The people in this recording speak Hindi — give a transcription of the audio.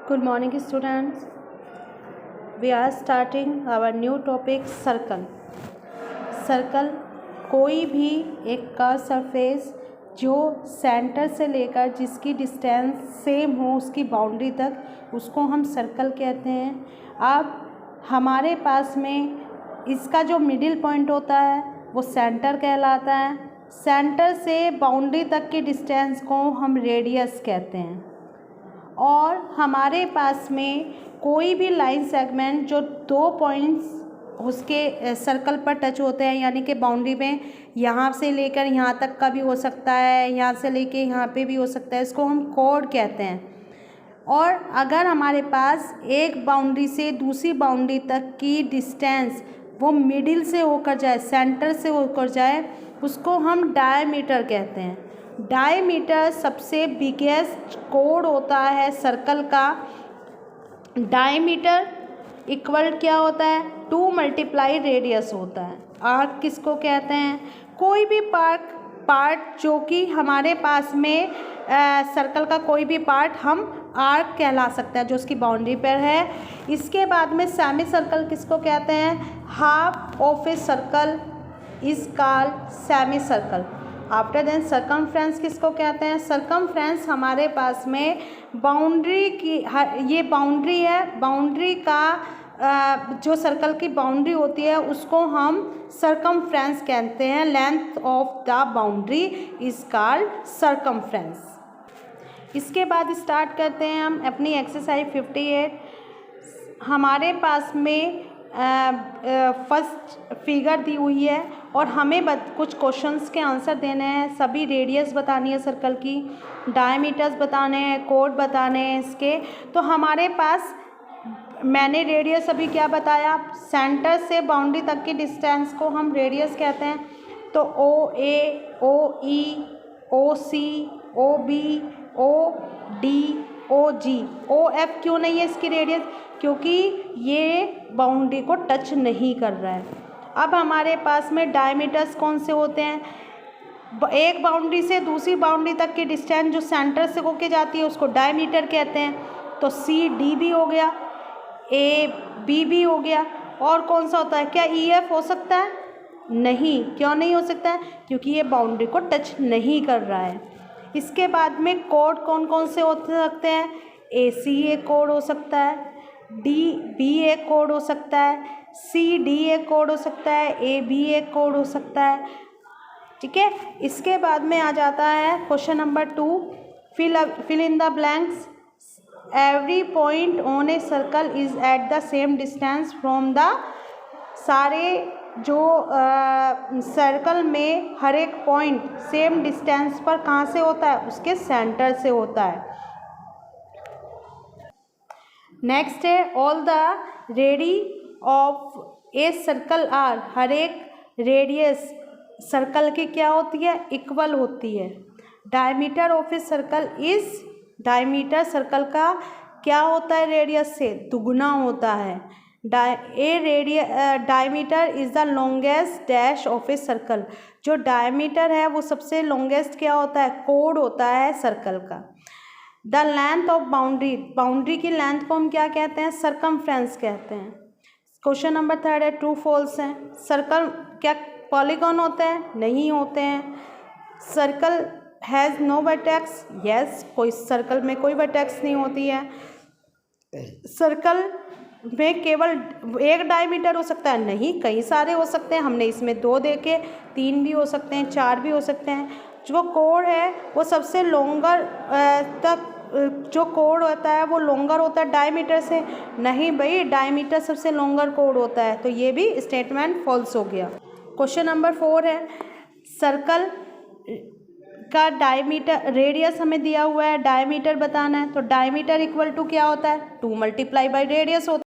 Good morning students. We are starting our new topic circle. Circle कोई भी एक कर्व सरफेस जो सेंटर से लेकर जिसकी डिस्टेंस सेम हो उसकी बाउंड्री तक उसको हम सर्कल कहते हैं। अब हमारे पास में इसका जो मिडिल पॉइंट होता है वो सेंटर कहलाता है। सेंटर से बाउंड्री तक की डिस्टेंस को हम रेडियस कहते हैं। और हमारे पास में कोई भी लाइन सेगमेंट जो दो पॉइंट्स उसके सर्कल पर टच होते हैं, यानी कि बाउंड्री में यहाँ से लेकर यहाँ तक का भी हो सकता है, यहाँ से लेके यहाँ पे भी हो सकता है, इसको हम कोड कहते हैं। और अगर हमारे पास एक बाउंड्री से दूसरी बाउंड्री तक की डिस्टेंस वो मिडिल से होकर जाए, सेंटर से होकर जाए, उसको हम डायमीटर कहते हैं। डायमीटर सबसे बिगेस्ट कोड होता है सर्कल का। डायमीटर इक्वल क्या होता है, 2 × रेडियस होता है। आर्क किसको कहते हैं, कोई भी पार्ट जो कि हमारे पास में सर्कल का कोई भी पार्ट हम आर्क कहला सकते हैं जो उसकी बाउंड्री पर है। इसके बाद में सेमी सर्कल किसको कहते हैं, half of a circle is called semi circle. After then circumference किसको कहते हैं, सर्कमफ्रेंस हमारे पास में बाउंड्री की ये बाउंड्री है, बाउंड्री का जो सर्कल की बाउंड्री होती है उसको हम सर्कमफ्रेंस कहते हैं। Length of the boundary is called circumference. इसके बाद स्टार्ट करते हैं हम अपनी एक्सरसाइज 58। हमारे पास में फर्स्ट फिगर दी हुई है और हमें कुछ क्वेश्चंस के आंसर देने हैं। सभी रेडियस बतानी है सर्कल की, डायमीटर्स बताने हैं, कोड बताने हैं इसके। तो हमारे पास मैंने रेडियस अभी क्या बताया, सेंटर से बाउंड्री तक की डिस्टेंस को हम रेडियस कहते हैं। तो OA, OE, OC, OB, OD, OG, OF क्यों नहीं है इसकी रेडियस, क्योंकि ये बाउंड्री को टच नहीं कर रहा है। अब हमारे पास में डायमीटर्स कौन से होते हैं, एक बाउंड्री से दूसरी बाउंड्री तक की डिस्टेंस जो सेंटर से होके जाती है उसको डायमीटर कहते हैं। तो CD भी हो गया, AB भी हो गया, और कौन सा होता है, क्या EF हो सकता है, नहीं, क्यों नहीं हो सकता है, क्योंकि ये बाउंड्री को टच नहीं कर रहा है। इसके बाद में कोड कौन कौन से हो सकते हैं, AC एक कोड हो सकता है, DB एक कोड हो सकता है, CD एक कोड हो सकता है, AB एक कोड हो सकता है। ठीक है, इसके बाद में आ जाता है question number 2, fill in the blanks. Every point on a circle is at the same distance from the, सारे जो सर्कल में हर एक पॉइंट सेम डिस्टेंस पर कहाँ से होता है, उसके सेंटर से होता है। नेक्स्ट है all the radii of a circle are, हर एक रेडियस सर्कल की क्या होती है, इक्वल होती है। Diameter of a circle is, diameter circle का क्या होता है, रेडियस से दुगुना होता है। Diameter is the longest dash of a circle, जो डायमीटर है वो सबसे लॉन्गेस्ट क्या होता है, कोड होता है सर्कल का। The length of boundary, boundary की लेंथ को हम क्या कहते हैं, सर्कमफ्रेंस कहते हैं। क्वेश्चन नंबर 3 है, ट्रू फॉल्स है। सर्कल क्या पॉलीगॉन होते हैं, नहीं होते हैं। Circle has no vertex, yes, कोई सर्कल में कोई वर्टेक्स नहीं होती है। सर्कल में केवल एक डायमीटर हो सकता है, नहीं, कई सारे हो सकते हैं। हमने इसमें 2 देखे, 3 भी हो सकते हैं, 4 भी हो सकते हैं। जो कोड है वो सबसे लॉन्गर तक जो कोड होता है वो लॉन्गर होता है डायमीटर से, नहीं भाई, डायमीटर सबसे लॉन्गर कोड होता है। तो ये भी स्टेटमेंट फॉल्स हो गया। क्वेश्चन नंबर 4 है, सर्कल का डायमीटर, रेडियस हमें दिया हुआ है, डायमीटर बताना है। तो डायमीटर इक्वल टू क्या होता है, 2 × रेडियस होता है।